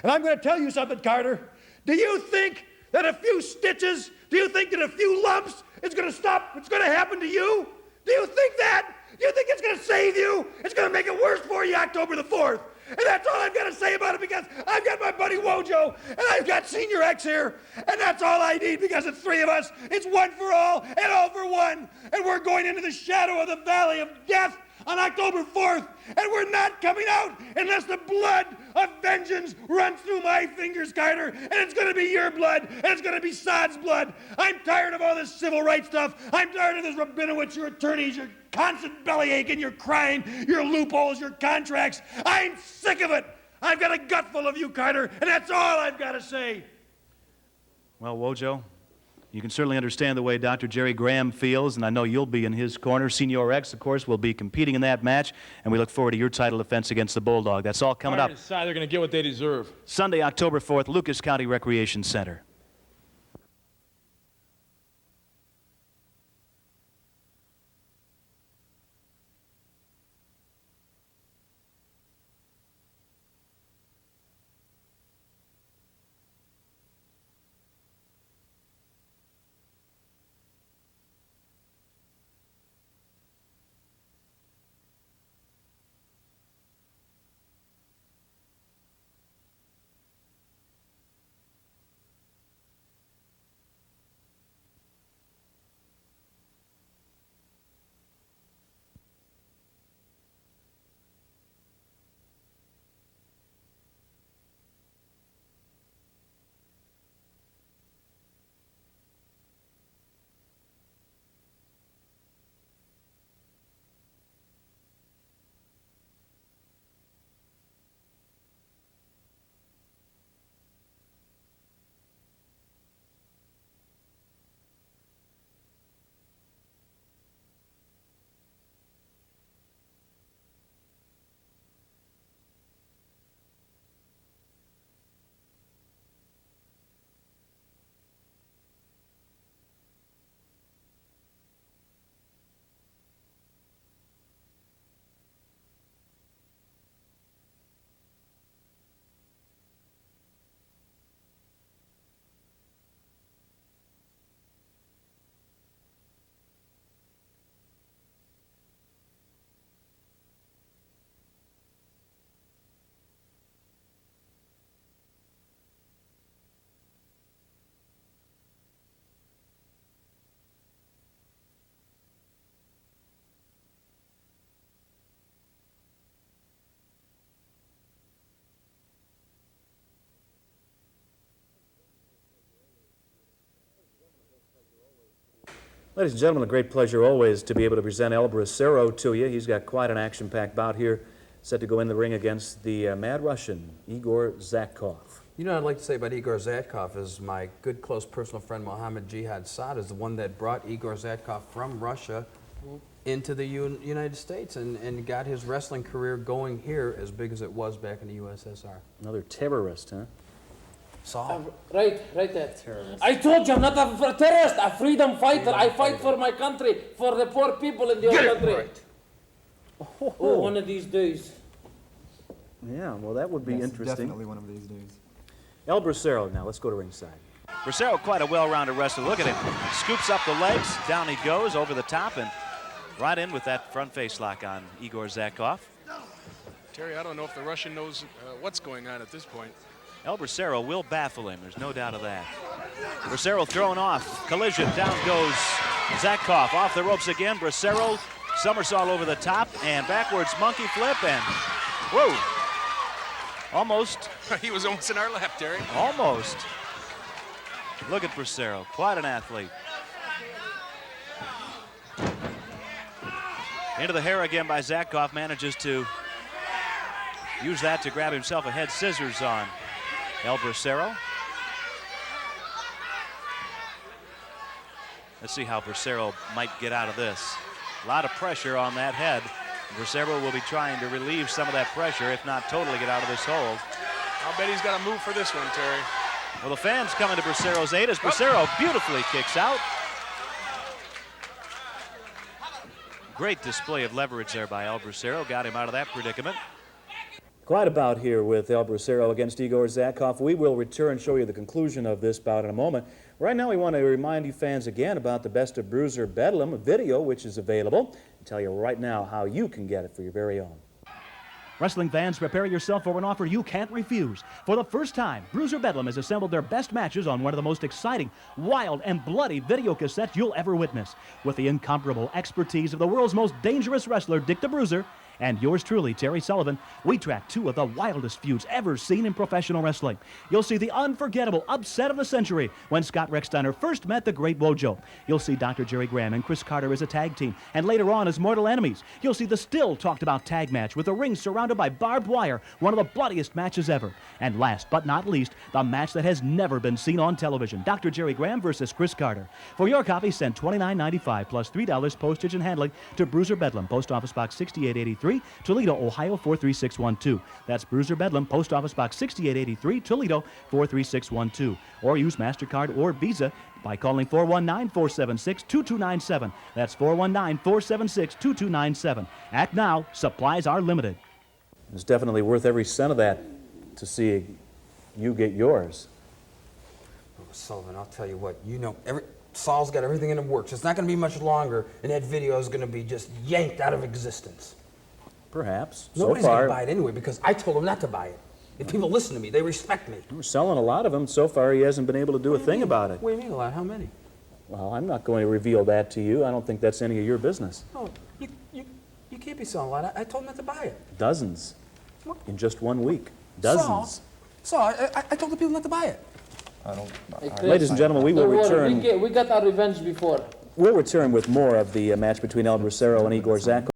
And I'm going to tell you something, Carter. Do you think that a few stitches, do you think that a few lumps is going to stop what's going to happen to you? Do you think that? Do you think it's going to save you? It's going to make it worse for you October the 4th. And that's all I've got to say about it, because I've got my buddy Wojo, and I've got Senior X here, and that's all I need, because it's three of us. It's one for all and all for one. And we're going into the shadow of the valley of death on October 4th, and we're not coming out unless the blood of vengeance runs through my fingers, Carter, and it's going to be your blood, and it's going to be Saad's blood. I'm tired of all this civil rights stuff. I'm tired of this Rabinowitz, your attorneys, your constant bellyache, and your crime, your loopholes, your contracts. I'm sick of it. I've got a gut full of you, Carter, and that's all I've got to say. Well, Wojo, you can certainly understand the way Dr. Jerry Graham feels, and I know you'll be in his corner. Senior X, of course, will be competing in that match, and we look forward to your title defense against the Bulldog. That's all coming up. They're going to get what they deserve. Sunday, October 4th, Lucas County Recreation Center. Ladies and gentlemen, a great pleasure always to be able to present El Bracero to you. He's got quite an action-packed bout here, set to go in the ring against the Mad Russian, Igor Zatkov. You know what I'd like to say about Igor Zatkov is my good, close personal friend Mohammed Jihad Saad is the one that brought Igor Zatkov from Russia into the United States and got his wrestling career going here as big as it was back in the USSR. Another terrorist, huh? Right there. I told you I'm not a terrorist, a freedom fighter. I fight for my country, for the poor people in the old country. Right. Oh, one of these days. Yeah, well, that would be interesting. Definitely one of these days. El Bracero now. Let's go to ringside. Bracero, quite a well-rounded wrestler. Look at him. Scoops up the legs, down he goes, over the top, and right in with that front face lock on Igor Zatkov. Terry, I don't know if the Russian knows what's going on at this point. El Bracero will baffle him. There's no doubt of that. Bracero thrown off. Collision. Down goes Zatkov. Off the ropes again. Bracero somersault over the top and backwards monkey flip and whoa. Almost. He was almost in our lap, Terry. Almost. Look at Bracero. Quite an athlete. Into the hair again by Zatkov. Manages to use that to grab himself a head scissors on El Bracero. Let's see how Bracero might get out of this. A lot of pressure on that head. Bracero will be trying to relieve some of that pressure, if not totally get out of this hold. I'll bet he's got to move for this one, Terry. Well, the fans coming to Bracero's aid as Bracero beautifully kicks out. Great display of leverage there by El Bracero. Got him out of that predicament. Quite a bout here with El Bracero against Igor Zatkov. We will return and show you the conclusion of this bout in a moment. Right now, we want to remind you fans again about the Best of Bruiser Bedlam video, which is available, and tell you right now how you can get it for your very own. Wrestling fans, prepare yourself for an offer you can't refuse. For the first time, Bruiser Bedlam has assembled their best matches on one of the most exciting, wild, and bloody video cassettes you'll ever witness. With the incomparable expertise of the world's most dangerous wrestler, Dick the Bruiser, and yours truly, Terry Sullivan, we track two of the wildest feuds ever seen in professional wrestling. You'll see the unforgettable upset of the century when Scott Recksteiner first met the Great Wojo. You'll see Dr. Jerry Graham and Chris Carter as a tag team, and later on as mortal enemies. You'll see the still talked about tag match with the ring surrounded by barbed wire, one of the bloodiest matches ever. And last but not least, the match that has never been seen on television, Dr. Jerry Graham versus Chris Carter. For your copy, send $29.95 plus $3 postage and handling to Bruiser Bedlam, Post Office Box 6883, Toledo, Ohio 43612. That's Bruiser Bedlam, Post Office Box 6883, Toledo 43612. Or use MasterCard or Visa by calling 419-476-2297. That's 419-476-2297. Act now. Supplies are limited. It's definitely worth every cent of that to see you get yours. Oh, Sullivan, I'll tell you what. You know, Saul's got everything in the works. It's not going to be much longer, and that video is going to be just yanked out of existence. Perhaps. Nobody's so going far, to buy it anyway because I told them not to buy it. If people listen to me, they respect me. we're selling a lot of them. So far, he hasn't been able to do a thing about it. What do you mean a lot? How many? Well, I'm not going to reveal that to you. I don't think that's any of your business. Oh, you can't be selling a lot. I told them not to buy it. Dozens. In just 1 week. Dozens. Saul, I told the people not to buy it. Ladies and gentlemen, we will return. We got our revenge before. We'll return with more of the match between El Bracero and Igor Zatkov.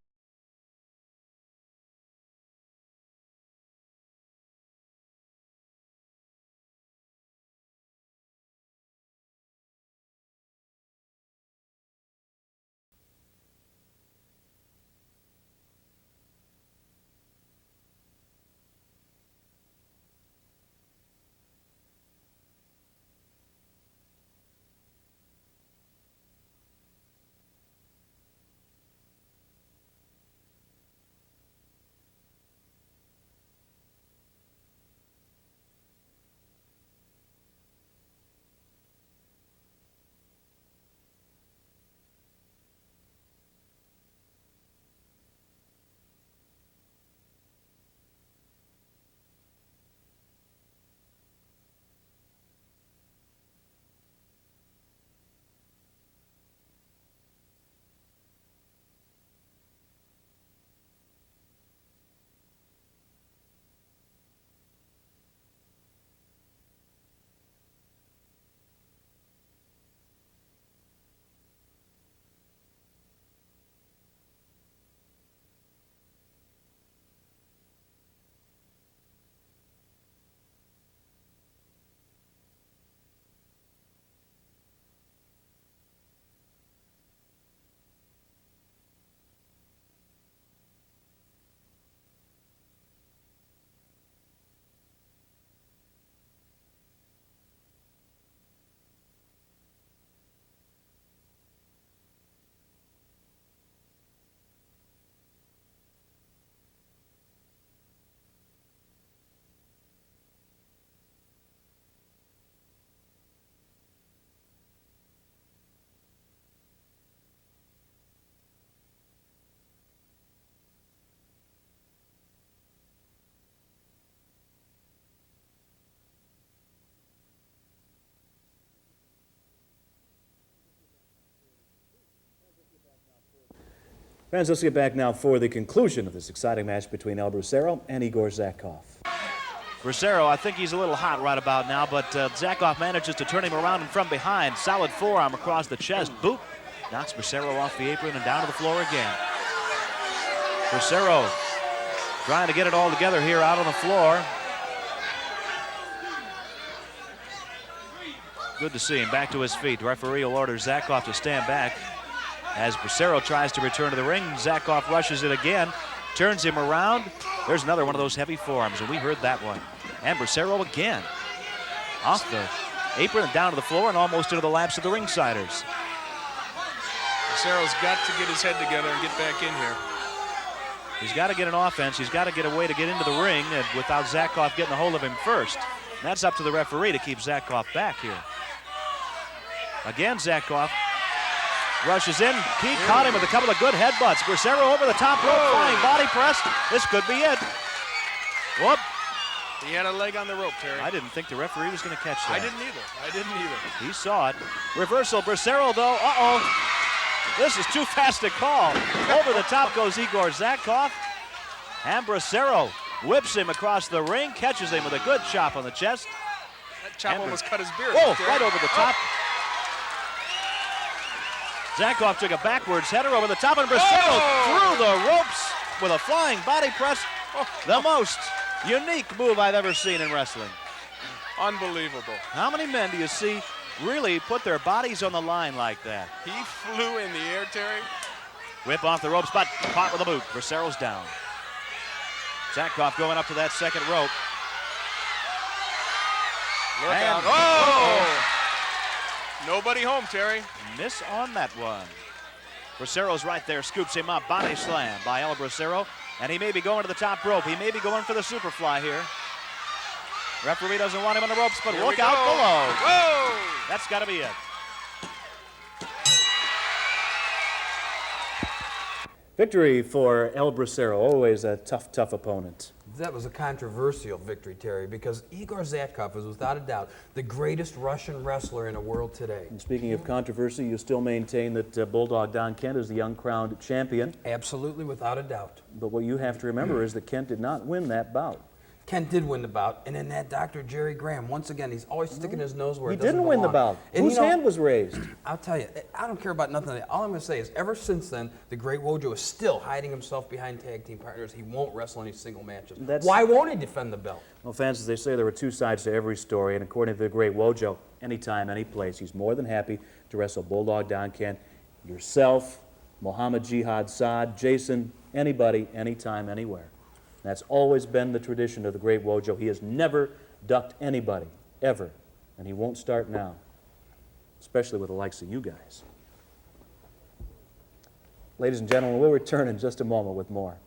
Fans, let's get back now for the conclusion of this exciting match between El Brucero and Igor Zakov. Brucero, I think he's a little hot right about now, but Zakov manages to turn him around and from behind. Solid forearm across the chest. Boot knocks Brucero off the apron and down to the floor again. Brucero trying to get it all together here out on the floor. Good to see him back to his feet. The referee will order Zakov to stand back. As Brucero tries to return to the ring, Zakov rushes it again, turns him around. There's another one of those heavy forearms, and we heard that one. And Brucero again. Off the apron and down to the floor and almost into the laps of the ringsiders. Brucero's got to get his head together and get back in here. He's got to get an offense. He's got to get a way to get into the ring and without Zakov getting a hold of him first. And that's up to the referee to keep Zakov back here. Again, Zakov rushes in. He caught him with a couple of good headbutts. Brucero over the top rope, flying body press. This could be it. Whoop. He had a leg on the rope, Terry. I didn't think the referee was going to catch that. I didn't either. He saw it. Reversal. Brucero, though. Uh-oh. This is too fast to call. Over the top goes Igor Zakov. And Brucero whips him across the ring, catches him with a good chop on the chest. That chop almost cut his beard. Whoa, right over the top. Zakov took a backwards header over the top, and Brucero through the ropes with a flying body press. The most unique move I've ever seen in wrestling. Unbelievable. How many men do you see really put their bodies on the line like that? He flew in the air, Terry. Whip off the ropes, but caught with a boot. Brucero's down. Zakov going up to that second rope. Look out. Oh! Nobody home, Terry. Miss on that one. Brucero's right there, scoops him up. Body slam by El Brucero. And he may be going to the top rope. He may be going for the superfly here. Referee doesn't want him on the ropes, but look out below. Whoa! That's got to be it. Victory for El Brucero, always a tough opponent. That was a controversial victory, Terry, because Igor Zakov is without a doubt the greatest Russian wrestler in the world today. And speaking of controversy, you still maintain that Bulldog Don Kent is the uncrowned champion. Absolutely, without a doubt. But what you have to remember is that Kent did not win that bout. Kent did win the bout, and then that Dr. Jerry Graham, once again, he's always sticking his nose where He it doesn't didn't win the belong. bout. And Whose hand was raised? I'll tell you, I don't care about nothing. All I'm going to say is ever since then, the great Wojo is still hiding himself behind tag team partners. He won't wrestle any single matches. Why won't he defend the belt? Well, fans, as they say, there are two sides to every story, and according to the great Wojo, anytime, any place, he's more than happy to wrestle Bulldog Don Kent, yourself, Mohammed Jihad Saad, Jason, anybody, anytime, anywhere. That's always been the tradition of the great Wojo. He has never ducked anybody, ever, and he won't start now, especially with the likes of you guys. Ladies and gentlemen, we'll return in just a moment with more.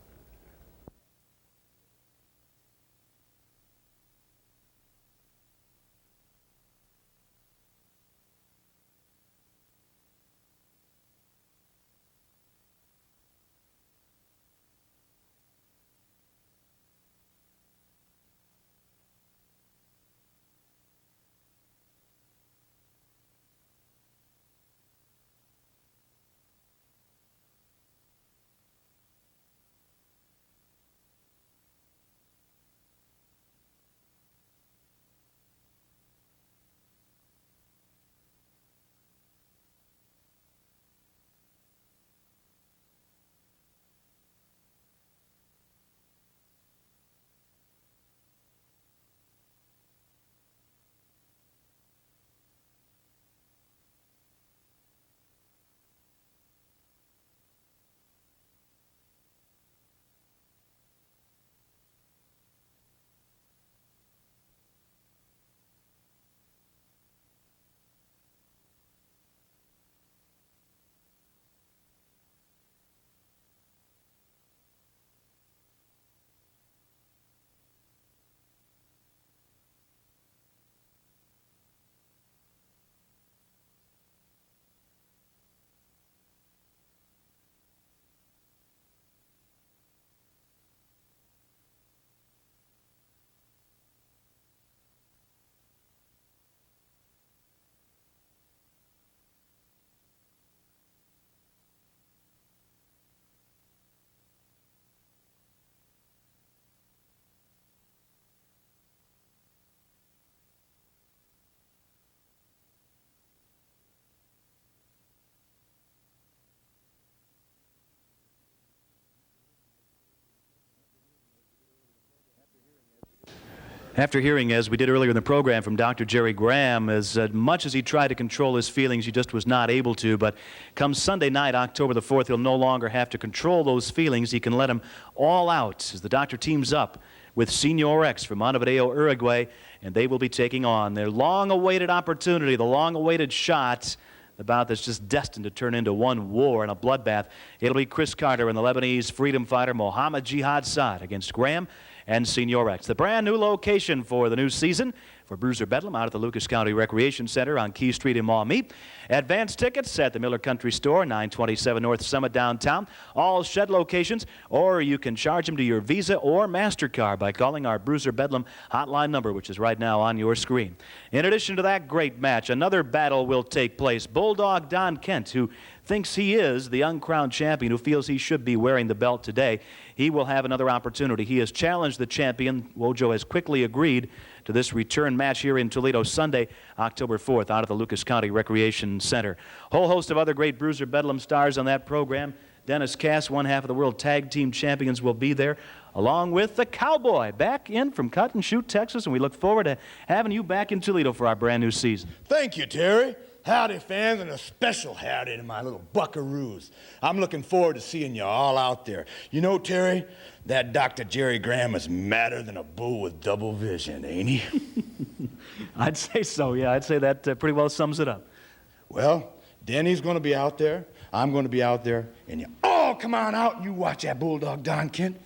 After hearing, as we did earlier in the program, from Dr. Jerry Graham, as much as he tried to control his feelings, he just was not able to. But come Sunday night, October the 4th, he'll no longer have to control those feelings. He can let them all out as the doctor teams up with Senior X from Montevideo, Uruguay, and they will be taking on their long-awaited opportunity, the long-awaited shot, the bout that's just destined to turn into one war and a bloodbath. It'll be Chris Carter and the Lebanese freedom fighter Mohammed Jihad Saad against Graham and Senior X. The brand new location for the new season for Bruiser Bedlam out at the Lucas County Recreation Center on Key Street in Maumee. Advance tickets at the Miller Country Store, 927 North Summit downtown. All shed locations, or you can charge them to your Visa or MasterCard by calling our Bruiser Bedlam hotline number, which is right now on your screen. In addition to that great match, another battle will take place. Bulldog Don Kent, who thinks he is the uncrowned champion, who feels he should be wearing the belt today, he will have another opportunity. He has challenged the champion. Wojo has quickly agreed to this return match here in Toledo Sunday, October 4th, out of the Lucas County Recreation Center. Whole host of other great Bruiser Bedlam stars on that program. Dennis Cass, one half of the World Tag Team Champions, will be there, along with the Cowboy, back in from Cut and Shoot, Texas, and we look forward to having you back in Toledo for our brand new season. Thank you, Terry. Howdy, fans, and a special howdy to my little buckaroos. I'm looking forward to seeing you all out there. You know, Terry, that Dr. Jerry Graham is madder than a bull with double vision, ain't he? I'd say so, yeah. I'd say that pretty well sums it up. Well, Denny's going to be out there, I'm going to be out there, and you all come on out and you watch that Bulldog Don Kent.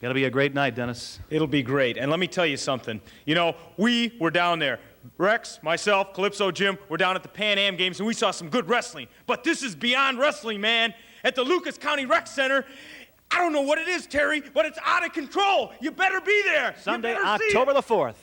Gonna be a great night, Dennis. It'll be great. And let me tell you something. You know, we were down there. Rex, myself, Calypso, Jim, we're down at the Pan Am Games, and we saw some good wrestling. But this is beyond wrestling, man. At the Lucas County Rec Center, I don't know what it is, Terry, but it's out of control. You better be there. Sunday, October the 4th.